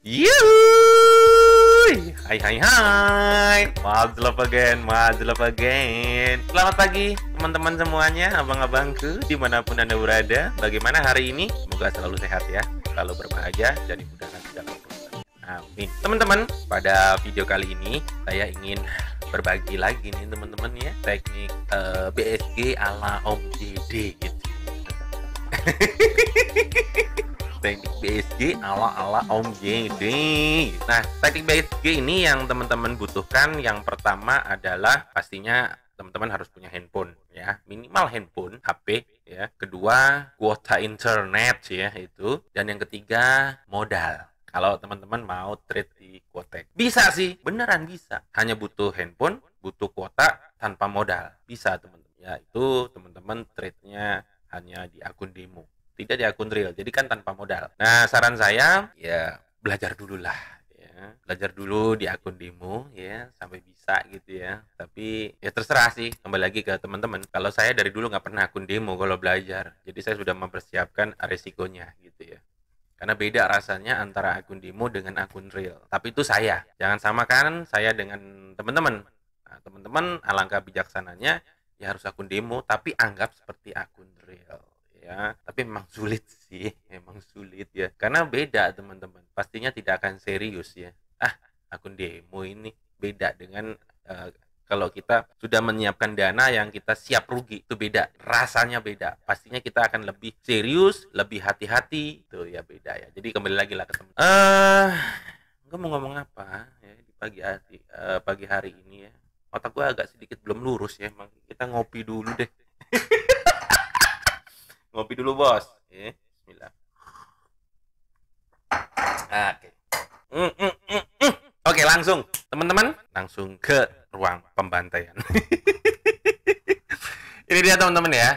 Yuhuy! Hai hai hai. Mazlab again. Selamat pagi teman-teman semuanya, abang-abangku dimanapun Anda berada. Bagaimana hari ini? Semoga selalu sehat ya, selalu berbahagia dan dimudahkan segala urusan. Amin. Teman-teman, pada video kali ini saya ingin berbagi lagi nih teman-teman ya, teknik BSG ala Om JD gitu. Teknik BSG ala Om JD. Nah, teknik BSG ini yang teman-teman butuhkan yang pertama adalah pastinya teman-teman harus punya handphone ya, minimal handphone, HP ya. Kedua, kuota internet ya itu. Dan yang ketiga, modal. Kalau teman-teman mau trade di Quotek, bisa sih, beneran bisa. Hanya butuh handphone, butuh kuota tanpa modal, bisa teman-teman. Ya itu teman-teman trade-nya hanya di akun demo, tidak di akun real, jadi kan tanpa modal. Nah, saran saya ya belajar dulu lah ya, belajar dulu di akun demo ya sampai bisa gitu ya. Tapi ya terserah sih, kembali lagi ke teman-teman. Kalau saya dari dulu nggak pernah akun demo kalau belajar, jadi saya sudah mempersiapkan resikonya gitu ya, karena beda rasanya antara akun demo dengan akun real. Tapi itu saya, jangan samakan saya dengan teman-teman. Nah, teman-teman alangkah bijaksananya ya harus akun demo tapi anggap seperti akun real ya. Tapi memang sulit sih, memang sulit ya, karena beda teman-teman, pastinya tidak akan serius ya. Akun demo ini beda dengan kalau kita sudah menyiapkan dana yang kita siap rugi, itu beda, rasanya beda, pastinya kita akan lebih serius, lebih hati-hati, itu ya beda ya. Jadi kembali lagi lah ke teman. Gue mau ngomong apa ya di pagi hari ini ya, otak gue agak sedikit belum lurus ya, emang kita ngopi dulu deh. Ngopi dulu bos ya. Bismillah. Oke, langsung teman-teman, langsung ke ruang pembantaian. Ini dia teman-teman ya,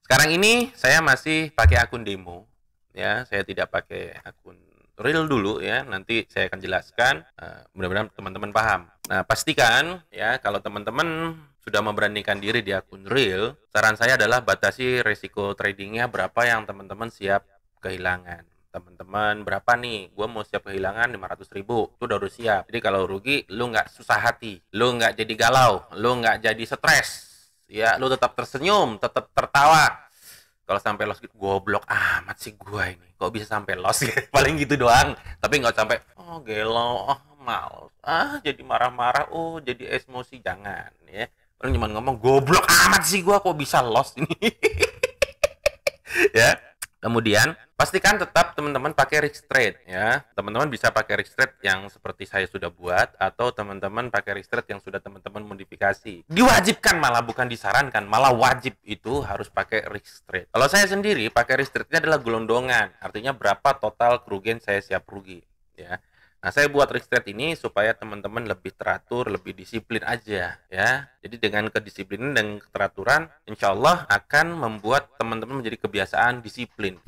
sekarang ini saya masih pakai akun demo ya, saya tidak pakai akun real dulu ya, nanti saya akan jelaskan, mudah-mudahan teman-teman paham. Nah, pastikan ya kalau teman-teman sudah memberanikan diri di akun real, saran saya adalah batasi resiko tradingnya berapa yang teman-teman siap kehilangan. Teman-teman berapa nih, gue mau siap kehilangan 500.000, itu udah harus siap. Jadi kalau rugi, lu nggak susah hati, lu nggak jadi galau, lu nggak jadi stres ya, lu tetap tersenyum, tetap tertawa. Kalau sampai loss gitu, goblok amat sih gua ini, kok bisa sampai loss gitu. Paling gitu doang, tapi nggak sampai gelo, males, jadi marah-marah, jadi emosi, jangan ya. Paling cuma ngomong goblok amat sih gua, kok bisa loss ini. Ya. Kemudian pastikan tetap teman-teman pakai risk trade ya. Teman-teman bisa pakai risk trade yang seperti saya sudah buat, atau teman-teman pakai risk trade yang sudah teman-teman modifikasi. Diwajibkan, malah bukan disarankan, malah wajib itu harus pakai risk trade. Kalau saya sendiri pakai risk trade-nya adalah gelondongan, artinya berapa total kerugian saya siap rugi ya. Nah, saya buat risk trade ini supaya teman-teman lebih teratur, lebih disiplin aja ya. Jadi dengan kedisiplinan dan keteraturan, insya Allah akan membuat teman-teman menjadi kebiasaan disiplin.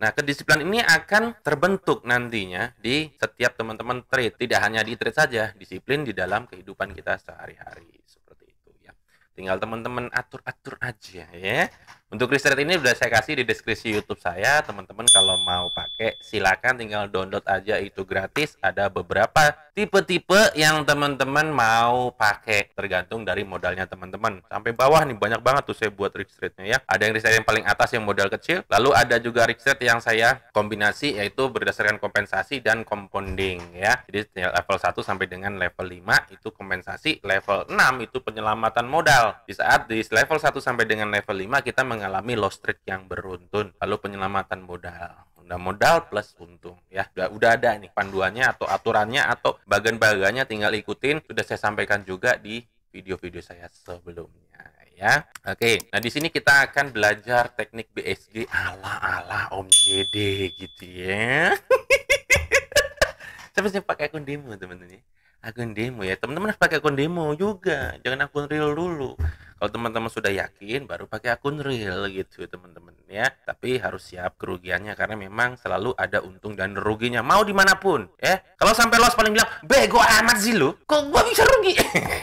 Nah, kedisiplinan ini akan terbentuk nantinya di setiap teman-teman trade. Tidak hanya di trade saja, disiplin di dalam kehidupan kita sehari-hari. Seperti itu ya. Tinggal teman-teman atur-atur aja ya. Untuk risk trade ini sudah saya kasih di deskripsi YouTube saya. Teman-teman kalau mau pakai silakan tinggal download aja, itu gratis. Ada beberapa tipe-tipe yang teman-teman mau pakai, tergantung dari modalnya teman-teman. Sampai bawah nih banyak banget tuh saya buat risk trade-nya ya. Ada yang risk trade yang paling atas yang modal kecil, lalu ada juga risk trade yang saya kombinasi, yaitu berdasarkan kompensasi dan compounding ya. Jadi level 1 sampai dengan level 5 itu kompensasi, level 6 itu penyelamatan modal. Di saat di level 1 sampai dengan level 5 kita mengalami loss trade yang beruntun, lalu penyelamatan modal plus untung ya. Udah ada nih panduannya atau aturannya atau bagan-bagannya, tinggal ikutin, sudah saya sampaikan juga di video-video saya sebelumnya ya. Oke, nah di sini kita akan belajar teknik BSG ala Om JD gitu ya. Saya pakai akun demo teman-teman ya. Akun demo ya, teman-teman harus pakai akun demo juga, jangan akun real dulu. Kalau teman-teman sudah yakin, baru pakai akun real gitu teman-teman ya. Tapi harus siap kerugiannya, karena memang selalu ada untung dan ruginya, mau dimanapun ya. Kalau sampai loss paling bilang, bego amat sih lu, kok gua bisa rugi?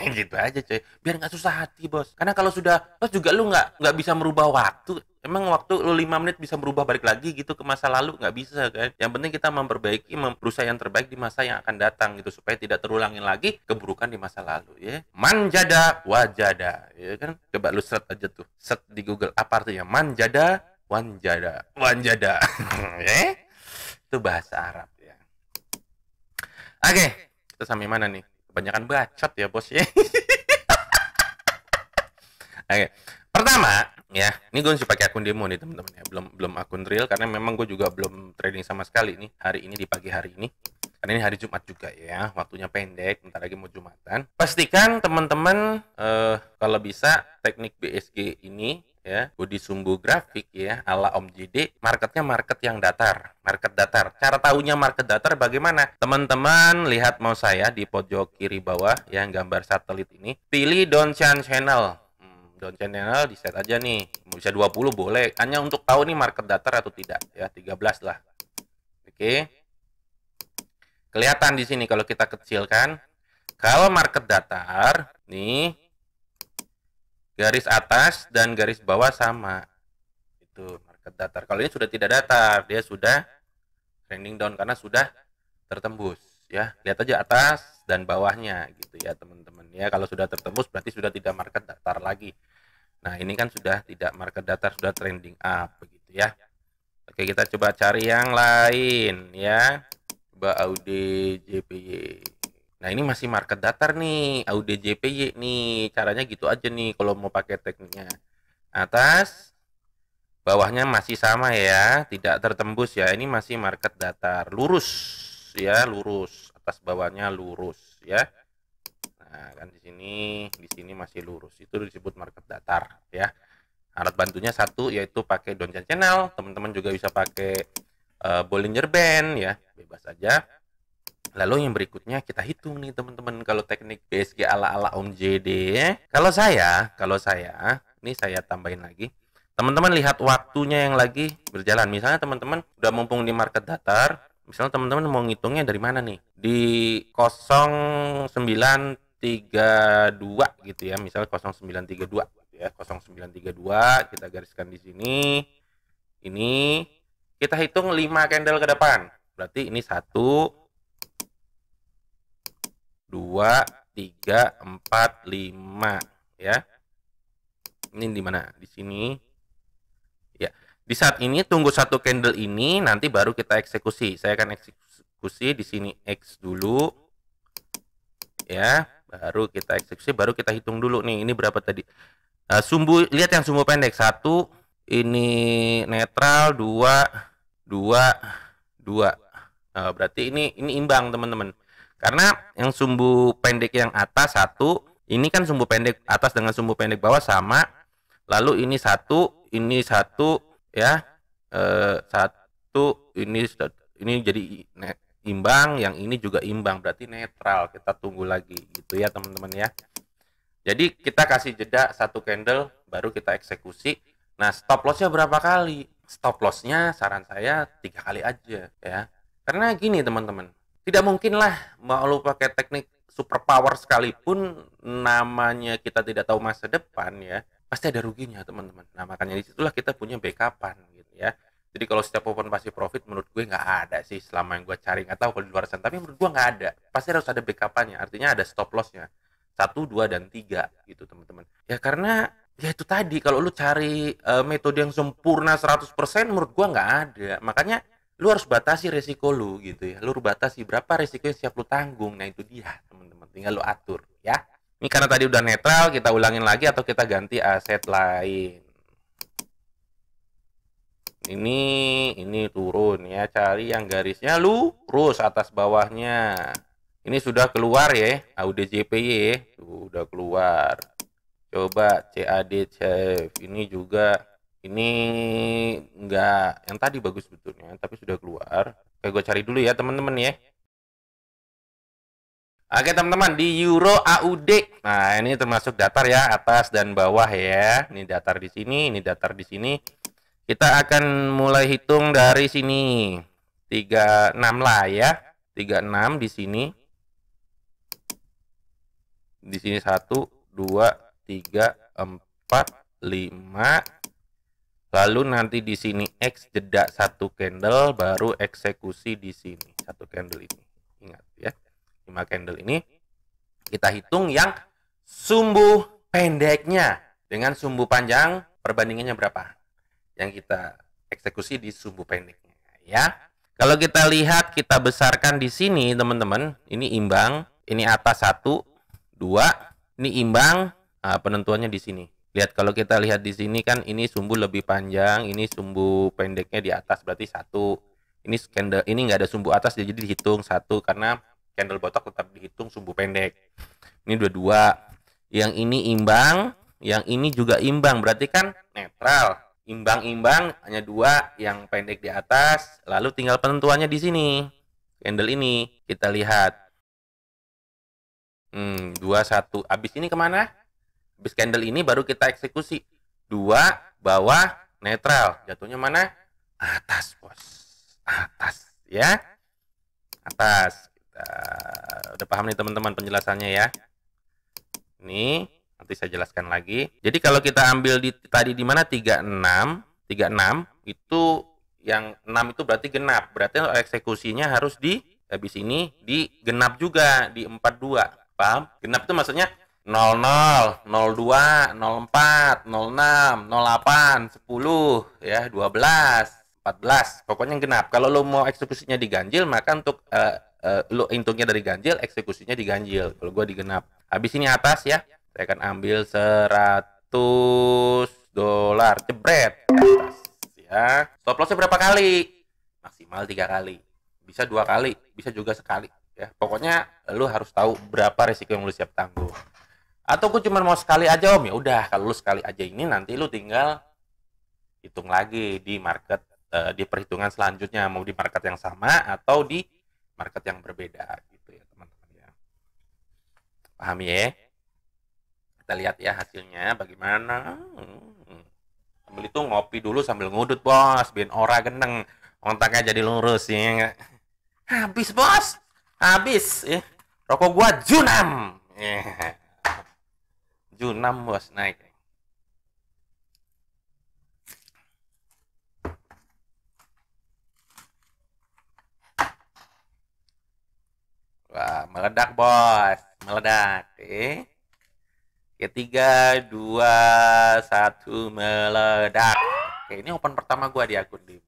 Gitu aja coy, biar nggak susah hati bos. Karena kalau sudah loss juga lu nggak bisa merubah waktu. Emang waktu lu 5 menit bisa berubah balik lagi gitu ke masa lalu? Nggak bisa kan. Yang penting kita memperbaiki, berusaha yang terbaik di masa yang akan datang gitu. Supaya tidak terulangin lagi keburukan di masa lalu ya. Manjada wajada. Ya kan? Coba lu search aja tuh. Search di Google. Apa artinya? Manjada wanjada. Wanjada. Itu bahasa Arab ya. Oke. Kita sampai mana nih? Kebanyakan bacot ya bos ya. Oke. Pertama, ya, ini gue masih pakai akun demo nih teman-teman ya, belum akun real karena memang gue juga belum trading sama sekali nih hari ini di pagi hari ini. Karena ini hari Jumat juga ya, waktunya pendek, bentar lagi mau Jumatan. Pastikan teman-teman kalau bisa teknik BSG ini ya, body sumbu grafik ya, ala Om JD, marketnya market yang datar, market datar. Cara tahunya market datar bagaimana? Teman-teman lihat mau saya di pojok kiri bawah yang gambar satelit ini, pilih Downtrend Channel. Down channel di set aja nih, bisa 20 boleh, hanya untuk tahu nih market datar atau tidak ya, 13 lah. Oke, kelihatan di sini kalau kita kecilkan, kalau market datar nih garis atas dan garis bawah sama, itu market datar. Kalau ini sudah tidak datar, dia sudah trending down karena sudah tertembus ya, lihat aja atas dan bawahnya gitu ya teman-teman ya. Kalau sudah tertembus berarti sudah tidak market datar lagi. Nah ini kan sudah tidak market datar, sudah trending up begitu ya. Oke, kita coba cari yang lain ya, coba Aude JPY. Nah ini masih market datar nih, Aude JPY nih, caranya gitu aja nih kalau mau pakai tekniknya. Atas bawahnya masih sama ya, tidak tertembus ya, ini masih market datar, lurus ya, lurus, atas bawahnya lurus ya. Nah kan di sini masih lurus, itu disebut market datar ya. Alat bantunya satu yaitu pakai Downtrend Channel, teman-teman juga bisa pakai Bollinger Band ya, bebas aja. Lalu yang berikutnya kita hitung nih teman-teman, kalau teknik BSG ala-ala Om JD ya. Kalau saya ini saya tambahin lagi. Teman-teman lihat waktunya yang lagi berjalan. Misalnya teman-teman udah mumpung di market datar, misalnya teman-teman mau ngitungnya dari mana nih? Di 0932 gitu ya, misalnya 0932 ya, 0932 kita gariskan di sini. Ini kita hitung 5 candle ke depan. Berarti ini 1 2 3 4 5 ya. Ini di mana? Di sini. Ya, di saat ini tunggu satu candle ini, nanti baru kita eksekusi. Saya akan eksekusi di sini X dulu, ya. Baru kita eksekusi, baru kita hitung dulu nih. Ini berapa tadi? Sumbu, lihat yang sumbu pendek 1, ini netral 2, 2, 2. Berarti ini imbang teman-teman. Karena yang sumbu pendek yang atas 1, ini kan sumbu pendek atas dengan sumbu pendek bawah sama. Lalu ini 1 ya, 1 ini jadi imbang, yang ini juga imbang, berarti netral. Kita tunggu lagi gitu ya teman-teman ya. Jadi kita kasih jeda 1 candle baru kita eksekusi. Nah stop lossnya berapa kali? Stop lossnya saran saya 3 kali aja ya. Karena gini teman-teman, tidak mungkin lah mau lu pakai teknik super power sekalipun, namanya kita tidak tahu masa depan ya, pasti ada ruginya teman-teman. Nah makanya disitulah kita punya backupan gitu ya. Jadi kalau setiap open pasti profit, menurut gue nggak ada sih selama yang gue cari, nggak tahu kalau di luar sana, tapi menurut gue nggak ada. Pasti harus ada backupannya, artinya ada stop lossnya 1, 2, dan 3 gitu teman-teman. Ya karena ya itu tadi, kalau lu cari metode yang sempurna 100%, menurut gue nggak ada. Makanya lu harus batasi resiko lu gitu ya. Lu batasi berapa resiko yang siap lu tanggung. Nah itu dia teman-teman, tinggal lu atur ya. Ini karena tadi udah netral, kita ulangin lagi atau kita ganti aset lain. Ini turun ya, cari yang garisnya lurus atas bawahnya. Ini sudah keluar ya, Aude JPY tuh udah keluar. Coba CAD Chef, ini juga, ini enggak, yang tadi bagus betulnya, tapi sudah keluar. Oke, gue cari dulu ya teman-teman ya. Oke teman-teman, di Euro AUD. Nah, ini termasuk datar ya, atas dan bawah ya. Ini datar di sini, ini datar di sini. Kita akan mulai hitung dari sini. 36 lah ya. 36 di sini. Di sini 1, 2, 3, 4, 5. Lalu nanti di sini X jeda 1 candle, baru eksekusi di sini 1 candle ini. Ingat ya, 5 candle ini kita hitung yang sumbu pendeknya dengan sumbu panjang perbandingannya berapa yang kita eksekusi di sumbu pendeknya ya. Kalau kita lihat, kita besarkan di sini teman-teman, ini imbang, ini atas 1, 2, ini imbang. Penentuannya di sini. Lihat, kalau kita lihat di sini kan ini sumbu lebih panjang, ini sumbu pendeknya di atas, berarti 1. Ini candle, ini nggak ada sumbu atas, jadi dihitung 1 karena candle botak tetap dihitung sumbu pendek. Ini 22. Yang ini imbang, yang ini juga imbang, berarti kan netral. Imbang-imbang hanya 2, yang pendek di atas, lalu tinggal penentuannya di sini. Candle ini kita lihat. 21. Habis ini kemana? Habis candle ini baru kita eksekusi. 2 bawah netral. Jatuhnya mana? Atas, bos. Atas, ya. Atas. Kita udah paham nih teman-teman penjelasannya ya. Ini nanti saya jelaskan lagi. Jadi kalau kita ambil tadi di mana 36 itu yang 6 itu berarti genap. Berarti eksekusinya harus di habis ini di genap juga di 42. Paham? Genap itu maksudnya 00, 02, 04, 06, 08, 10, ya, 12, 14. Pokoknya genap. Kalau lo mau eksekusinya diganjil, maka untuk lo hitungnya dari ganjil, eksekusinya diganjil. Kalau gua digenap. Habis ini atas ya, saya akan ambil $100, jebret atas ya. Stop lossnya berapa kali? Maksimal 3 kali. Bisa 2 kali, bisa juga sekali ya. Pokoknya lo harus tahu berapa resiko yang lo siap tanggung. Atau gue cuma mau sekali aja om, ya udah. Kalau lu sekali aja ini, nanti lu tinggal hitung lagi di market, di perhitungan selanjutnya, mau di market yang sama atau di market yang berbeda gitu ya teman-teman ya. Paham ya? Kita lihat ya hasilnya bagaimana. Sambil itu ngopi dulu sambil ngudut bos, biar ora gendeng, otaknya jadi lurus ya. Habis bos, habis ya. Rokok gua Junam. Junam bos naik. Wah, meledak bos, meledak. Ketiga, 2, 1, meledak. Oke, ini open pertama gua di akun Demo.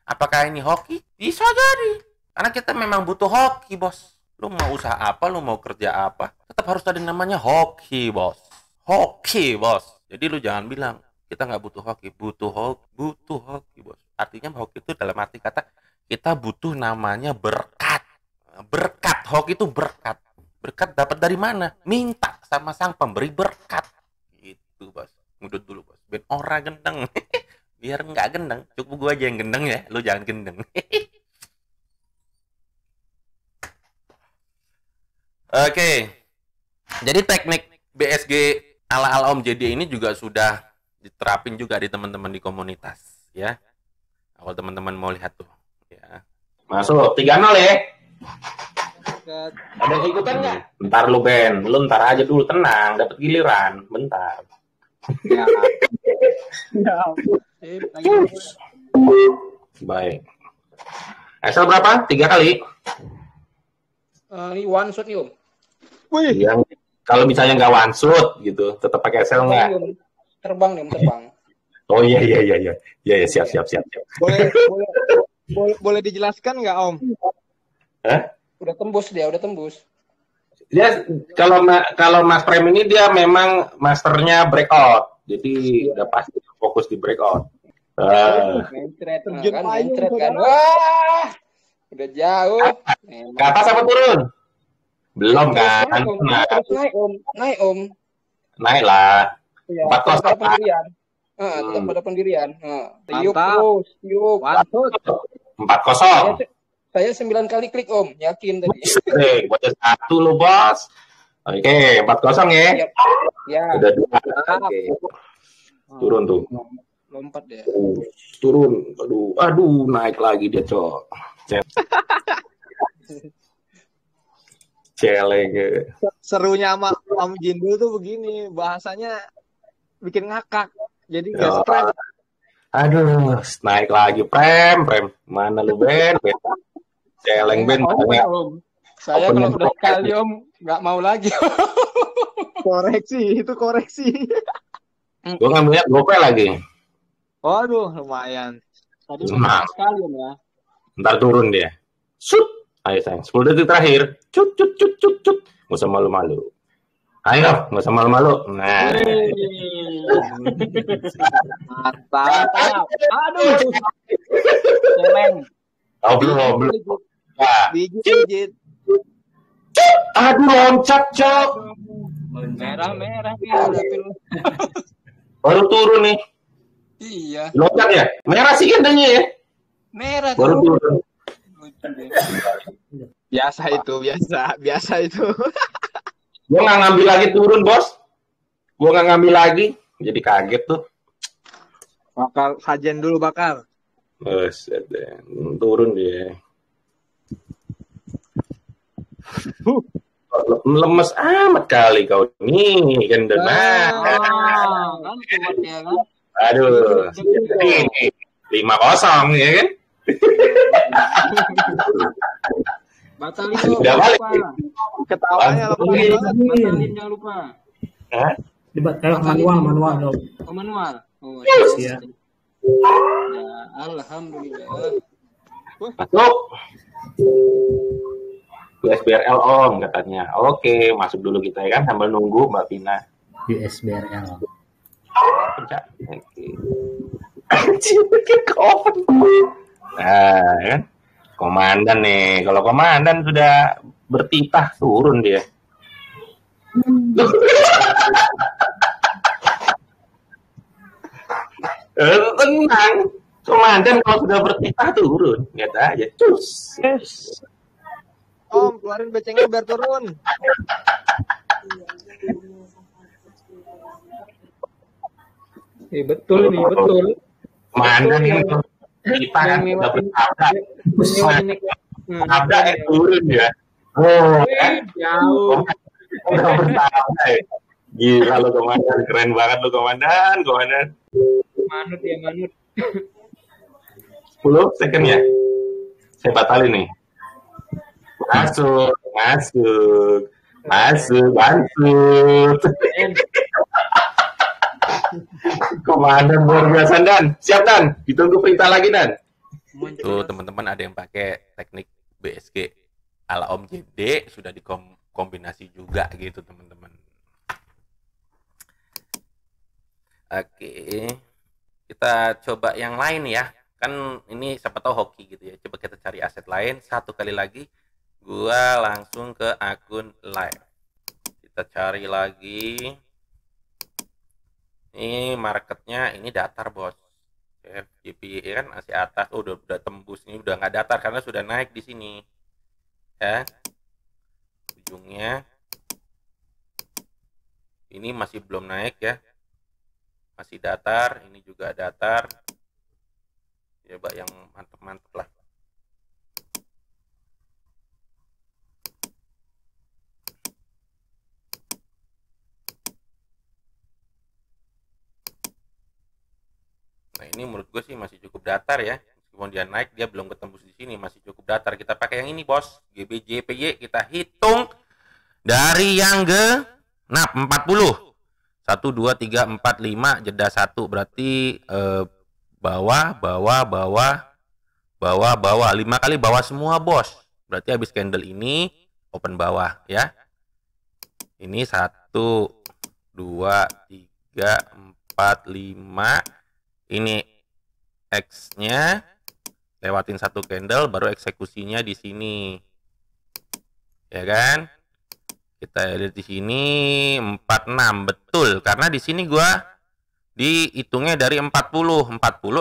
Apakah ini hoki? Bisa jadi. Karena kita memang butuh hoki bos. Lu mau usaha apa, lu mau kerja apa, tetap harus ada namanya hoki bos. Hoki bos. Jadi lu jangan bilang kita nggak butuh hoki, butuh hoki bos. Artinya hoki itu dalam arti kata kita butuh namanya berkat. Berkat, hoki itu berkat. Berkat dapat dari mana? Minta sama sang pemberi berkat. Gitu bos. Ngudut dulu bos. Biar orang gendeng. Biar nggak gendeng. Cukup gua aja yang gendeng ya. Lu jangan gendeng. Oke. Jadi teknik BSG ala-ala Om JD ini juga sudah diterapin juga di teman-teman di komunitas ya. Kalau teman-teman mau lihat tuh ya. Masuk 3-0 ya. Ada yang ikutan nggak? Bentar lu Ben, lu ntar aja dulu, tenang, dapat giliran, bentar. Ya. Baik. Excel berapa? 3 kali? Ini one shot nih Om. Wih. Yang kalau misalnya nggak one shot gitu, tetap pakai Excel nggak? Terbang nih, terbang. Oh iya, siap. Boleh dijelaskan nggak Om? Hah? Udah tembus dia, udah tembus. Dia kalau Mas Prem ini dia memang masternya breakout, jadi udah pasti fokus di breakout. Terjun kan. Wah, udah jauh. Ke atas apa turun? Belum kan? Naik om. Naik lah. 4-0 pendirian. Tetap pada pendirian. Tiup terus, tiup. 4-0. Saya 9 kali klik om, yakin tadi. Baca 1 lo bos. Oke, 4-0 ya. Ya. Udah 2. Oke. Turun tuh. Lompat deh. Turun. Aduh, naik lagi dia, Cok. Celeng. Serunya sama Om Jindul tuh begini, bahasanya bikin ngakak. Jadi nggak Oh, stres. aduh, naik lagi prem. Mana lu Ben? Celeng Ben. Om. Saya kalau udah sekali Om nggak mau lagi. Koreksi, itu koreksi. Gue ngambilnya gope lagi. Waduh, lumayan. Tadi udah sekali Om ya. Ntar turun dia. Sut. Ayo sayang, 10 detik terakhir. Cut. Gak usah malu-malu. Ayo, gak usah malu-malu. Nah. Mantap. Aduh. Celeng. Oh, belum. Nah. Bijit. Aduh, loncat, Cok. Merah. Baru turun nih. Iya. Loncat ya? Merah sih kayaknya ya. Merah. Baru turun. Biasa itu. Gue nggak ngambil lagi turun, bos. Gue nggak ngambil lagi. Jadi kaget tuh. Bakal sajen dulu bakal. Turun dia. Lemes amat kali kau nih kan Kan kuat ya kan. Aduh. Ini 5-0 ya kan? Batalin tuh. Udah balik. Ketawanya lepas banget. Batalin jangan lupa. Hah? Manual dong. Oh, manual. Oh, Iya. ya, alhamdulillah. Masuk. USBRL on katanya. Oke, masuk dulu kita ya kan sambil nunggu Mbak Pina. USBRL. Pencet. Oke. Nah, kan? Komandan nih. Kalau komandan sudah bertitah turun dia. Tenang. Komandan kalau sudah bertitah turun. Lihat aja. Cus. Om, keluarin becengnya biar turun. Betul nih, betul. Komandan ini kita kan udah bertabrak. Bertabrak turun ya. Oh, Jauh. udah bertabrak ya. Gila lo komandan, keren banget lo komandan. Manut ya, manut. 10 second ya. Saya batalin nih. Masuk. Komandan luar biasa Dan. Siap Dan. Ditunggu perintah lagi Dan. Tuh teman-teman ada yang pakai teknik BSG ala Om JD sudah dikombinasi juga gitu teman-teman. Oke, kita coba yang lain ya. Kan ini siapa tahu hoki gitu ya. Coba kita cari aset lain. Satu kali lagi, gua langsung ke akun live. Kita cari lagi. Ini marketnya ini datar bos. FGP kan masih atas. Oh, udah tembus ini udah nggak datar karena sudah naik di sini. Ya. Ujungnya ini masih belum naik ya. Masih datar, ini juga datar. Coba yang mantep-mantep lah. Nah, ini menurut gue sih masih cukup datar ya. Meskipun dia naik, dia belum ketembus di sini, masih cukup datar. Kita pakai yang ini, bos. GBJPY kita hitung dari yang genap 40. 1 2 3 4 5 jeda 1 berarti bawah 5 kali bawah semua, bos. Berarti habis candle ini open bawah ya. Ini 1 2 3 4 5. Ini X-nya lewatin satu candle baru eksekusinya di sini. Ya kan? Kita lihat di sini 46 betul karena di sini gua dihitungnya dari 40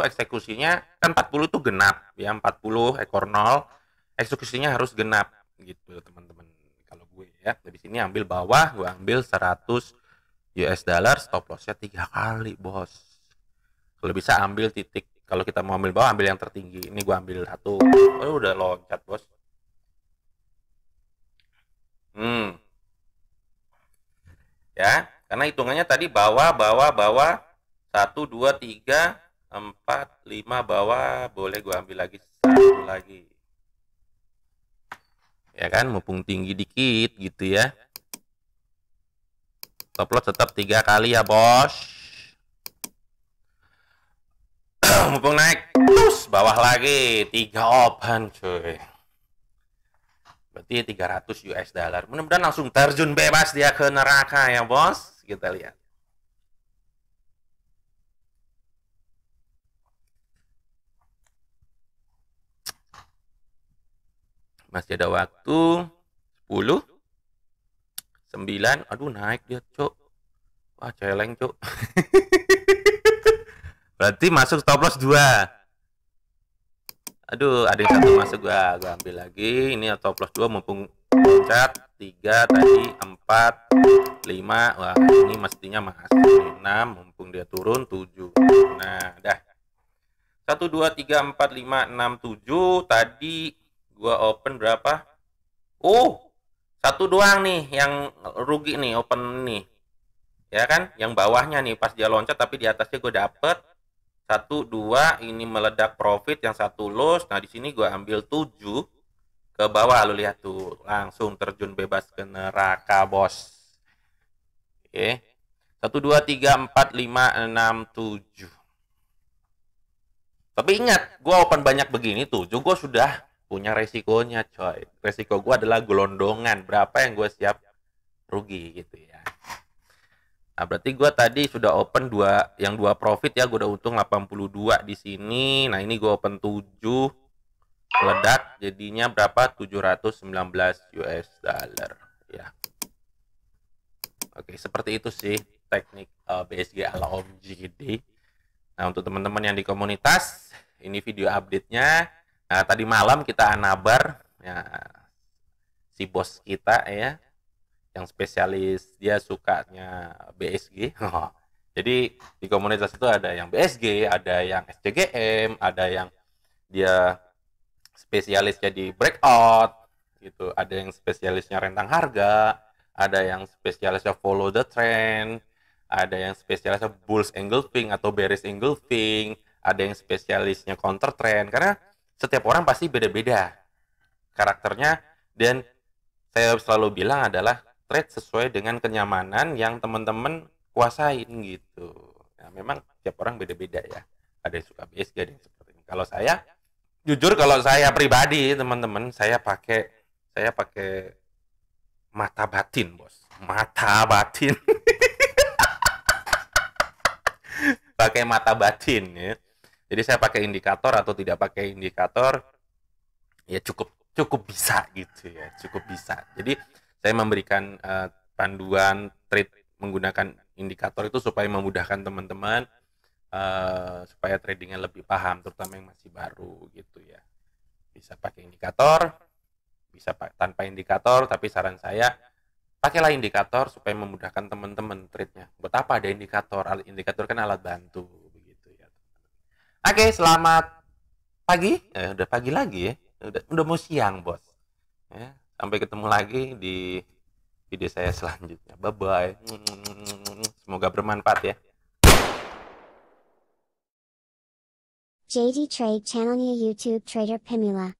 eksekusinya kan 40 itu genap ya 40 ekor 0 eksekusinya harus genap gitu teman-teman. Kalau gue ya di sini ambil bawah gua ambil 100 US dollar stop lossnya 3 kali bos. Kalau bisa ambil titik kalau kita mau ambil bawah ambil yang tertinggi. Ini gua ambil 1. Oh udah loncat bos. Ya, karena hitungannya tadi bawah, 1, 2, 3, 4, 5 bawah, boleh gue ambil lagi satu lagi. Ya kan, mumpung tinggi dikit gitu ya. Stop loss tetap 3 kali ya, bos. Mumpung naik, terus bawah lagi 3 open, cuy. Berarti 300 US dollar. Mudah-mudahan langsung terjun bebas dia ke neraka ya, bos. Kita lihat. Masih ada waktu 10, 9, aduh naik dia, cuk. Wah, celeng, cuk. Berarti masuk stop loss 2. Aduh, ada yang satu masuk, gua ambil lagi. Ini stop loss 2 mumpung loncat 3 tadi, 4, 5. Wah, ini mestinya masuk 6 mumpung dia turun 7. Nah, dah. 1 2 3 4 5 6 7 tadi gua open berapa? Oh, satu doang nih yang rugi nih, open nih. Ya kan? Yang bawahnya nih pas dia loncat tapi di atasnya gue dapet 1 2 ini meledak profit, yang satu loss. Nah, di sini gue ambil 7 ke bawah, lu lihat tuh, langsung terjun bebas ke neraka, bos. Oke. 1 2 3 4 5 6 7. Tapi ingat, gue open banyak begini tuh, gue sudah punya resikonya, coy. Resiko gue adalah gelondongan. Berapa yang gue siap rugi gitu ya. Nah, berarti gue tadi sudah open yang 2 profit ya. Gue udah untung 82 di sini. Nah, ini gue open 7. Meledak. Jadinya berapa? 719 US dollar. Ya. Oke, seperti itu sih teknik BSG ala Om JD. Nah, untuk teman-teman yang di komunitas, ini video update-nya. Nah, tadi malam kita anabar ya, si bos kita ya, yang spesialis dia sukanya BSG. Jadi di komunitas itu ada yang BSG, ada yang SCGM, ada yang dia spesialisnya di breakout gitu, ada yang spesialisnya rentang harga, ada yang spesialisnya follow the trend, ada yang spesialisnya bullish engulfing atau bearish engulfing, ada yang spesialisnya counter trend. Karena setiap orang pasti beda-beda karakternya, dan saya selalu bilang adalah trade sesuai dengan kenyamanan yang teman-teman kuasain gitu. Nah, memang setiap orang beda-beda ya. Ada yang suka BSG, ada yang seperti ini. Kalau saya, jujur kalau saya pribadi teman-teman, saya pakai mata batin, bos. Mata batin. Pakai mata batin ya. Jadi saya pakai indikator atau tidak pakai indikator, ya cukup bisa gitu ya, cukup bisa. Jadi saya memberikan panduan trade menggunakan indikator itu supaya memudahkan teman-teman, supaya tradingnya lebih paham, terutama yang masih baru gitu ya. Bisa pakai indikator, bisa tanpa indikator, tapi saran saya pakailah indikator supaya memudahkan teman-teman trade-nya. Buat apa ada indikator? Indikator kan alat bantu begitu ya. Oke, selamat pagi. Udah pagi lagi ya. Udah mau siang, bos. Ya, sampai ketemu lagi di video saya selanjutnya. Bye-bye. Semoga bermanfaat ya. JD Trade channelnya YouTube Trader Pemula.